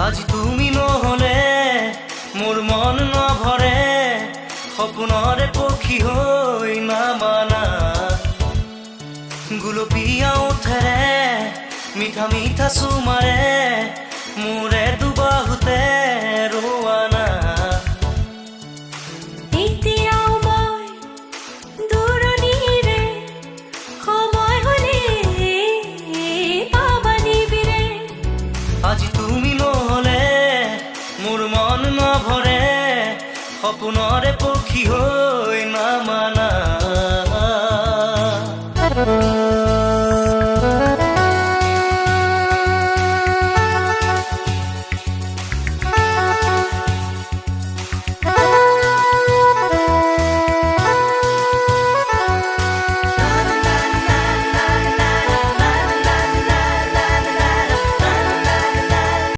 আজি তুমি নহলে মোৰ মন নভৰে, সপোনৰে পক্ষী হৈ নামানা। গুলপীয়া ওঠেৰে মিঠা মিঠা চুমাৰে মোৰে দুবাহুতে ৰোৱানা। এতিয়াও মই দূৰণিৰে, সময় হ'লে পাবা নিবিৰে। আজি তুমি নহলে মোৰ মন নভৰে, সপোনৰে পক্ষী হৈ